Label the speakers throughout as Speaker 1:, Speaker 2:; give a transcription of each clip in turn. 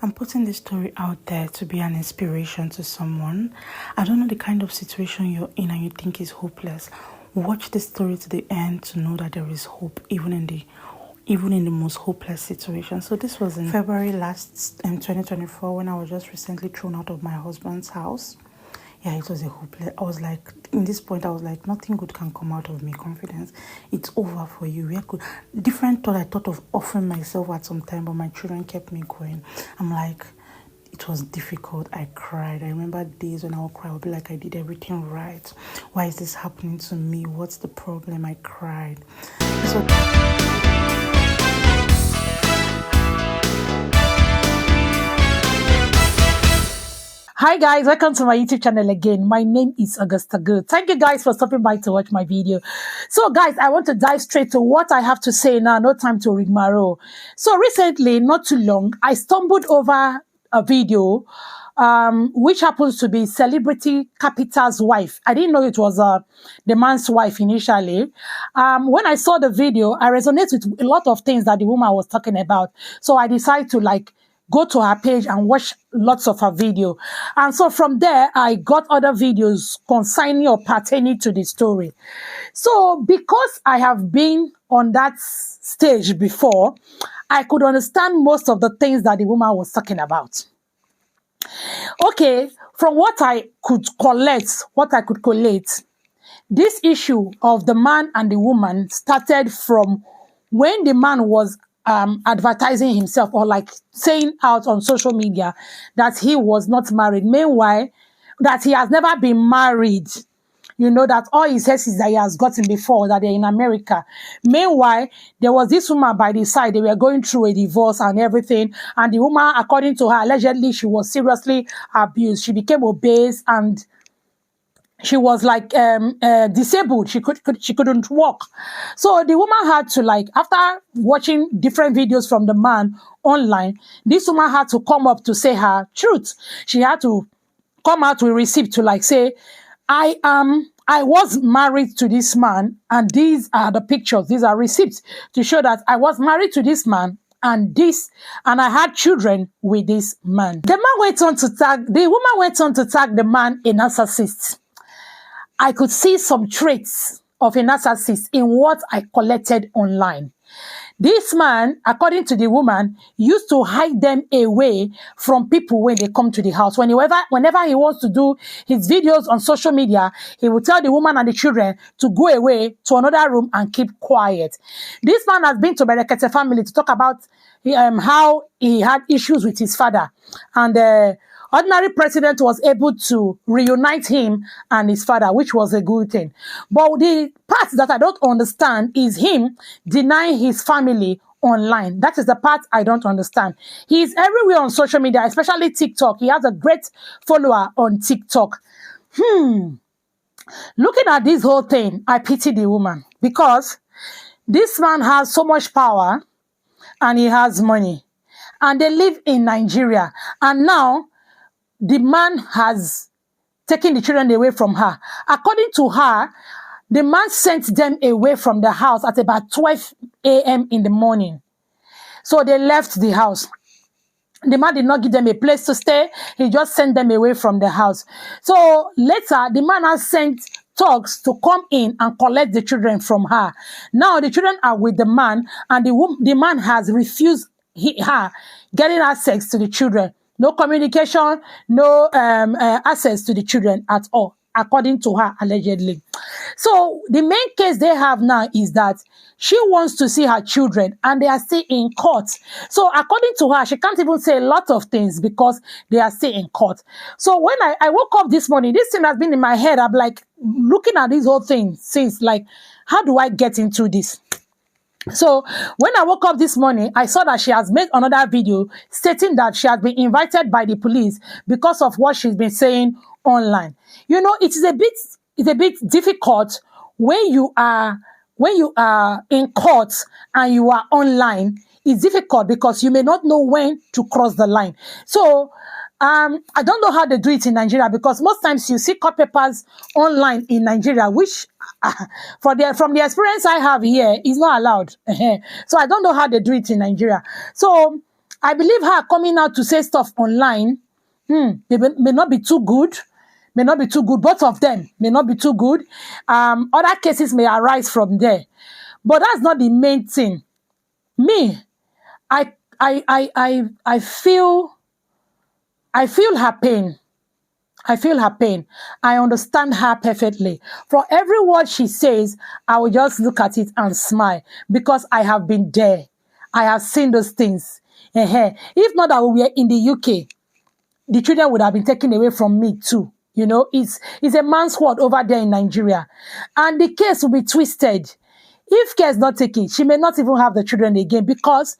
Speaker 1: I'm putting this story out there to be an inspiration to someone. I don't know the kind of situation you're in and you think is hopeless. Watch the story to the end to know that there is hope even in the most hopeless situation. So this was in February last 2024 when I was just recently thrown out of my husband's house. Yeah, it was a hopeless. I was like, in this point, I was like, nothing good can come out of me. Confidence, it's over for you. Where could different thought I thought of offering myself at some time, but my children kept me going. I'm like, it was difficult. I cried. I remember days when I would cry. I would be like, I did everything right. Why is this happening to me? What's the problem? I cried. So.
Speaker 2: Hi guys, welcome to my YouTube channel again. My name is Augusta Good. Thank you guys for stopping by to watch my video. So guys, I want to dive straight to what I have to say now. No time to rigmarole. So recently, not too long, I stumbled over a video which happens to be celebrity carpenter's wife. I didn't know it was the man's wife initially. When I saw the video, I resonated with a lot of things that the woman was talking about. So I decided to go to her page and watch lots of her video. And so from there, I got other videos concerning or pertaining to the story. So because I have been on that stage before, I could understand most of the things that the woman was talking about. Okay, from what I could collate, this issue of the man and the woman started from when the man was advertising himself or saying out on social media that he was not married. Meanwhile, that he has never been married. You know, that all he says is that he has gotten before, that they're in America. Meanwhile, there was this woman by the side. They were going through a divorce and everything. And the woman, according to her, allegedly, she was seriously abused. She became obese and she was disabled. She couldn't walk. So the woman had to after watching different videos from the man online, this woman had to come up to say her truth. She had to come out with receipt to say, I was married to this man, and these are the pictures. These are receipts to show that I was married to this man and I had children with this man. The woman went on to tag the man a narcissist. I could see some traits of a narcissist in what I collected online. This man, according to the woman, used to hide them away from people when they come to the house. Whenever he wants to do his videos on social media, he will tell the woman and the children to go away to another room and keep quiet. This man has been to Berekete family to talk about how he had issues with his father. And ordinary president was able to reunite him and his father, which was a good thing. But the part that I don't understand is him denying his family online. That is the part I don't understand. He's everywhere on social media, especially TikTok. He has a great follower on TikTok. Looking at this whole thing, I pity the woman because this man has so much power and he has money. And they live in Nigeria. And now, the man has taken the children away from her. According to her, the man sent them away from the house at about 12 a.m. in the morning. So they left the house. The man did not give them a place to stay. He just sent them away from the house. So later, the man has sent thugs to come in and collect the children from her. Now the children are with the man, and the man has refused her getting access to the children. No communication, no access to the children at all, according to her, allegedly. So the main case they have now is that she wants to see her children and they are still in court. So according to her, she can't even say a lot of things because they are still in court. So when I woke up this morning, this thing has been in my head. I'm looking at this whole thing since how do I get into this? So when I woke up this morning, I saw that she has made another video stating that she has been invited by the police because of what she's been saying online. You know, it's a bit difficult when you are in court and you are online. It's difficult because you may not know when to cross the line. So I don't know how they do it in Nigeria because most times you see court papers online in Nigeria, which from the experience I have here is not allowed. So I don't know how they do it in Nigeria. So I believe her coming out to say stuff online may not be too good. May not be too good. Both of them may not be too good. Other cases may arise from there. But that's not the main thing. Me, I feel her pain. I feel her pain. I understand her perfectly. For every word she says, I will just look at it and smile because I have been there. I have seen those things. If not that we were in the UK, the children would have been taken away from me too. You know, it's a man's word over there in Nigeria. And the case will be twisted. If care is not taken, she may not even have the children again because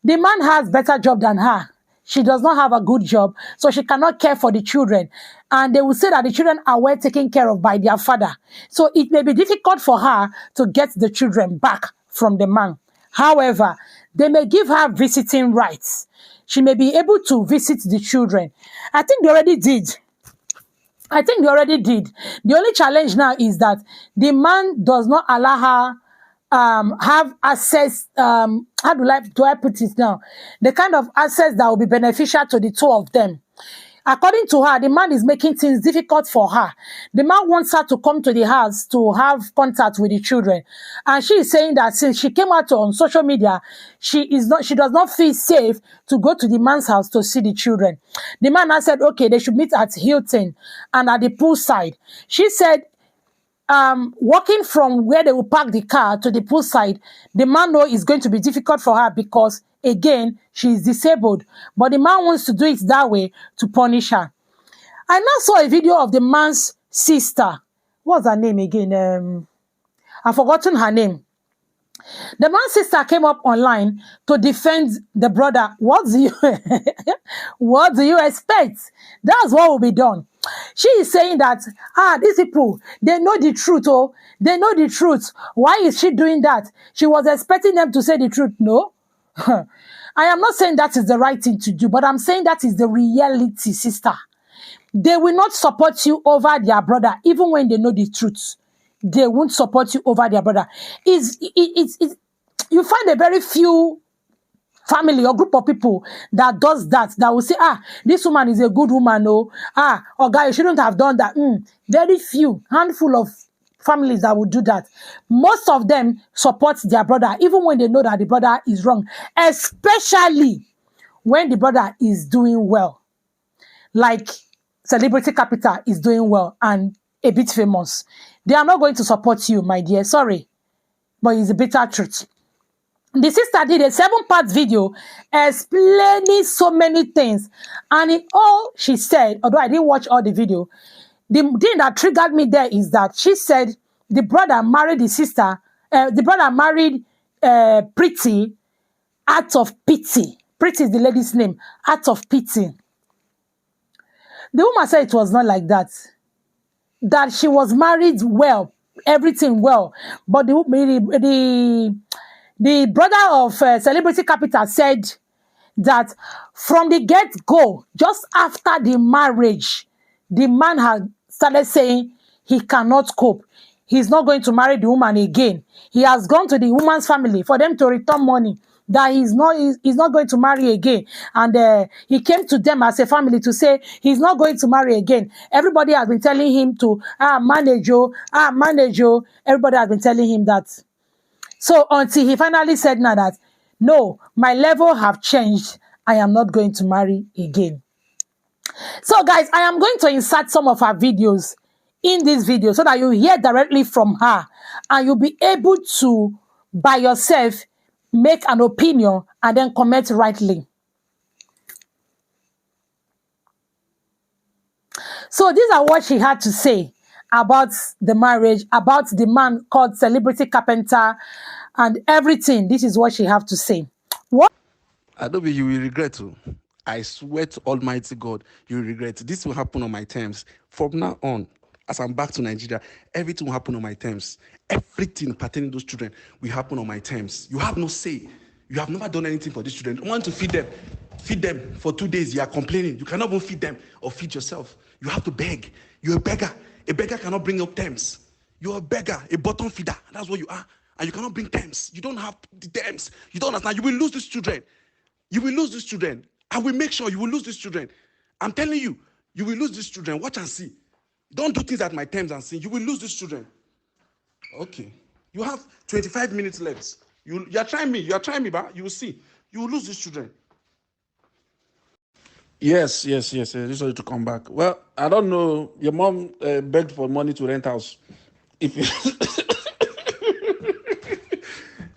Speaker 2: the man has better job than her. She does not have a good job, so she cannot care for the children. And they will say that the children are well taken care of by their father. So it may be difficult for her to get the children back from the man. However, they may give her visiting rights. She may be able to visit the children. I think they already did. The only challenge now is that the man does not allow her have access, how do I put it now? The kind of access that will be beneficial to the two of them. According to her, the man is making things difficult for her. The man wants her to come to the house to have contact with the children. And she is saying that since she came out on social media, she does not feel safe to go to the man's house to see the children. The man has said, okay, they should meet at Hilton and at the poolside. She said, walking from where they will park the car to the poolside, the man knows it's going to be difficult for her because, again, she is disabled. But the man wants to do it that way to punish her. I now saw a video of the man's sister. What's her name again? I've forgotten her name. The man's sister came up online to defend the brother. What do you expect? That's what will be done. She is saying that, these people, they know the truth. Oh, they know the truth. Why is she doing that? She was expecting them to say the truth. No. I am not saying that is the right thing to do, but I'm saying that is the reality, sister. They will not support you over their brother, even when they know the truth. They won't support you over their brother. You find a very few family or group of people that does that will say, this woman is a good woman, or guy, you shouldn't have done that. Very few, handful of families that would do that. Most of them support their brother, even when they know that the brother is wrong, especially when the brother is doing well. Like Celebrity Capital is doing well and a bit famous. They are not going to support you, my dear. Sorry, but it's a bitter truth. The sister did a 7-part video explaining so many things. And in all she said, although I didn't watch all the video, the thing that triggered me there is that she said the brother married the sister, the brother married Pretty out of pity. Pretty is the lady's name, out of pity. The woman said it was not like that. That she was married well, everything well. But the brother of Celebrity Capital said that from the get-go, just after the marriage, the man had started saying he cannot cope. He's not going to marry the woman again. He has gone to the woman's family for them to return money, that he's not going to marry again. And he came to them as a family to say he's not going to marry again. Everybody has been telling him to manage. Everybody has been telling him that. So until he finally said now that, no, my level have changed. I am not going to marry again. So guys, I am going to insert some of her videos in this video so that you hear directly from her and you'll be able to, by yourself, make an opinion and then comment rightly. So these are what she had to say about the marriage, about the man called Celebrity Carpenter, and everything. This is what she have to say. What?
Speaker 3: I don't believe you will regret to. I swear to Almighty God, you will regret. This will happen on my terms. From now on, as I'm back to Nigeria, everything will happen on my terms. Everything pertaining to those children will happen on my terms. You have no say. You have never done anything for these children. You want to feed them. Feed them for 2 days. You are complaining. You cannot even feed them or feed yourself. You have to beg. You're a beggar. A beggar cannot bring up terms. You're a beggar, a bottom feeder. That's what you are. And you cannot bring terms. You don't have the terms. You don't understand. You will lose these children. You will lose these children. I will make sure you will lose these children. I'm telling you, you will lose these children. Watch and see. Don't do things at my terms and see. You will lose these children. Okay. You have 25 minutes left. You're trying me. You're trying me, but you will see. You will lose these children. Yes. This is to come back. Well, I don't know. Your mom begged for money to rent house. If you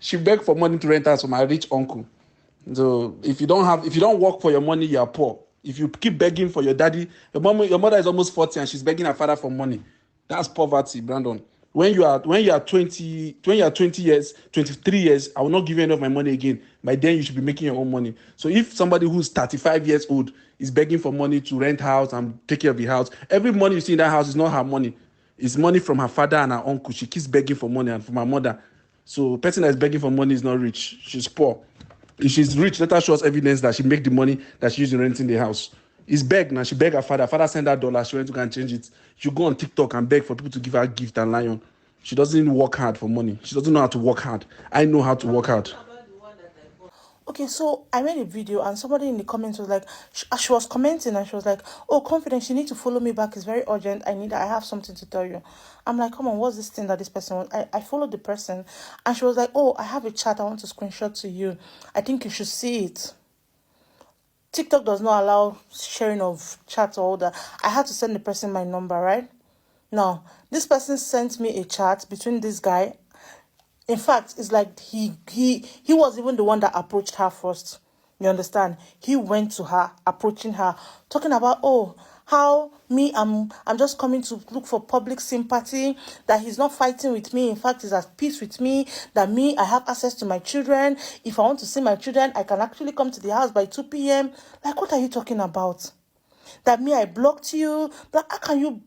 Speaker 3: she begged for money to rent house from my rich uncle. So if you don't work for your money, you are poor. If you keep begging for your daddy, your mother is almost 40 and she's begging her father for money. That's poverty, Brandon. When you are 20 years, 23 years, I will not give you any of my money again. By then you should be making your own money. So if somebody who's 35 years old is begging for money to rent house and take care of the house, every money you see in that house is not her money. It's money from her father and her uncle. She keeps begging for money, and from her mother. So a person that is begging for money is not rich. She's poor. If she's rich, let her show us evidence that she make the money that she used in renting the house. It's beg now. She beg her father. Father send her $. She went to go and change it. She go on TikTok and beg for people to give her a gift and lion. She doesn't work hard for money. She doesn't know how to work hard. I know how to work hard.
Speaker 1: Okay, so I made a video and somebody in the comments was like, she was commenting and she was like, oh, Confidence, you need to follow me back. It's very urgent. I have something to tell you. I'm like, come on, what's this thing that this person wants? I followed the person and she was like, oh, I have a chat I want to screenshot to you. I think you should see it. TikTok does not allow sharing of chats or all that. I had to send the person my number, right? Now, this person sent me a chat between this guy. In fact, it's like he was even the one that approached her first. You understand? He went to her, approaching her, talking about, oh, how me, I'm just coming to look for public sympathy, that he's not fighting with me. In fact, he's at peace with me, that me, I have access to my children. If I want to see my children, I can actually come to the house by 2 p.m. Like, what are you talking about? That me, I blocked you. But how can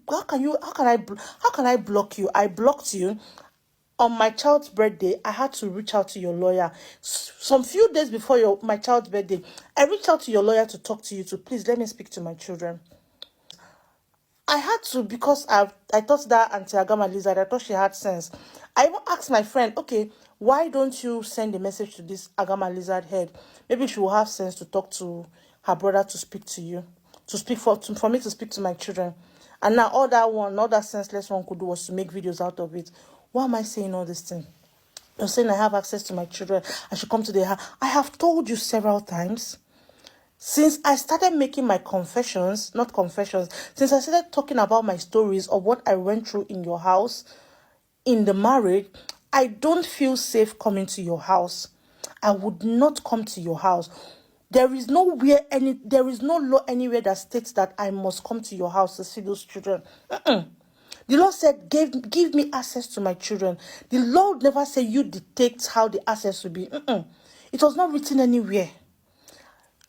Speaker 1: I block you? I blocked you. On my child's birthday, I had to reach out to your lawyer. Some few days before my child's birthday, I reached out to your lawyer to talk to you, to please let me speak to my children. I had to, because I thought that Auntie Agama Lizard, I thought she had sense. I even asked my friend, okay, why don't you send a message to this Agama Lizard head? Maybe she will have sense to talk to her brother to speak to you, for me to speak to my children. And now all that senseless one could do was to make videos out of it. Why am I saying all this thing? You're saying I have access to my children. I should come to their house. I have told you several times. Since I started making my since I started talking about my stories of what I went through in your house, in the marriage, I don't feel safe coming to your house. I would not come to your house. There is no law anywhere that states that I must come to your house to see those children. The Lord said, give me access to my children. The Lord never said you dictate how the access will be. It was not written anywhere.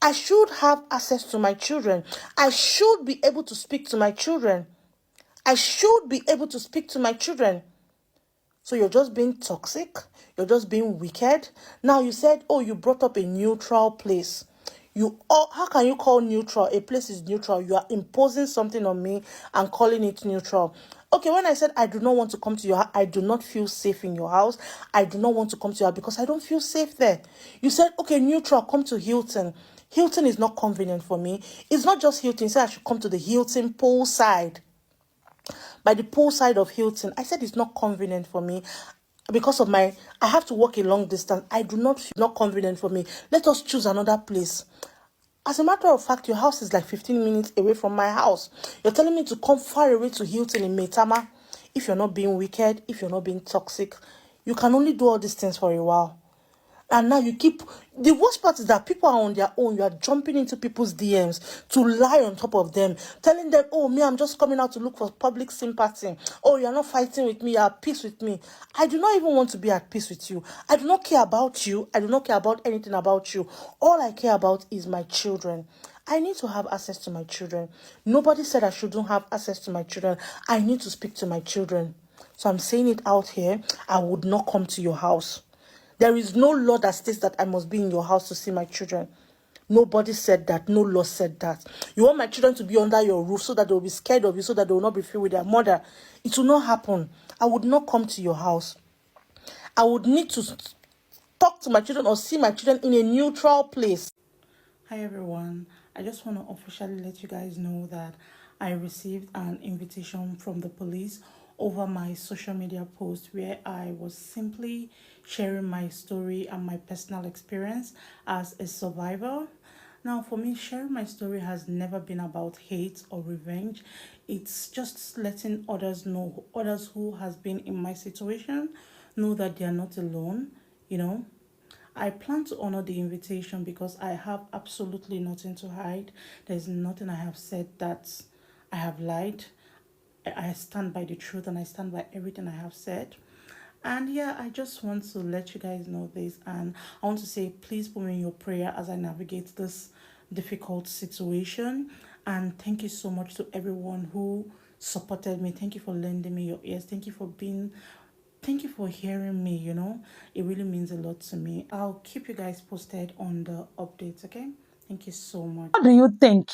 Speaker 1: I should have access to my children. I should be able to speak to my children. So you're just being toxic. You're just being wicked. Now you said, oh, you brought up a neutral place. How can you call neutral? A place is neutral. You are imposing something on me and calling it neutral. Okay, when I said I do not want to come to your house, I do not feel safe in your house. I do not want to come to your house because I don't feel safe there. You said, okay, neutral, come to Hilton. Hilton is not convenient for me. It's not just Hilton. You said I should come to the Hilton poolside. By the poolside of Hilton. I said it's not convenient for me. Because of I have to walk a long distance. I do not feel not convenient for me. Let us choose another place. As a matter of fact, your house is like 15 minutes away from my house. You're telling me to come far away to Hilton in Maitama. If you're not being wicked, if you're not being toxic, you can only do all these things for a while. And now the worst part is that people are on their own. You are jumping into people's DMs to lie on top of them, telling them, oh, me, I'm just coming out to look for public sympathy. Oh, you're not fighting with me. You're at peace with me. I do not even want to be at peace with you. I do not care about you. I do not care about anything about you. All I care about is my children. I need to have access to my children. Nobody said I shouldn't have access to my children. I need to speak to my children. So I'm saying it out here. I would not come to your house. There is no law that states that I must be in your house to see my children. Nobody said that. No law said that. You want my children to be under your roof so that they will be scared of you, so that they will not be free with their mother. It will not happen. I would not come to your house. I would need to talk to my children or see my children in a neutral place. Hi everyone. I just want to officially let you guys know that I received an invitation from the police over my social media post where I was simply sharing my story and my personal experience as a survivor. Now, for me, sharing my story has never been about hate or revenge. It's just letting others know, others who has been in my situation, know that they are not alone, you know. I plan to honor the invitation because I have absolutely nothing to hide. There's nothing I have said that I have lied. I stand by the truth and I stand by everything I have said. And yeah, I just want to let you guys know this. And I want to say, please put me in your prayer as I navigate this difficult situation. And thank you so much to everyone who supported me. Thank you for lending me your ears. Thank you for hearing me, It really means a lot to me. I'll keep you guys posted on the updates, okay? Thank you so much.
Speaker 2: What do you think?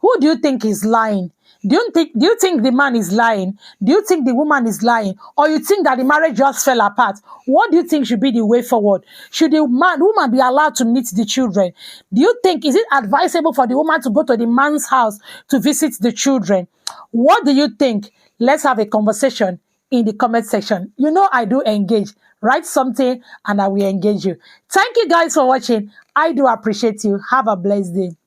Speaker 2: Who do you think is lying? Do you think the man is lying? Do you think the woman is lying? Or you think that the marriage just fell apart? What do you think should be the way forward? Should the woman be allowed to meet the children? Do you think is it advisable for the woman to go to the man's house to visit the children? What do you think? Let's have a conversation in the comment section. You know I do engage. Write something and I will engage you. Thank you guys for watching. I do appreciate you. Have a blessed day.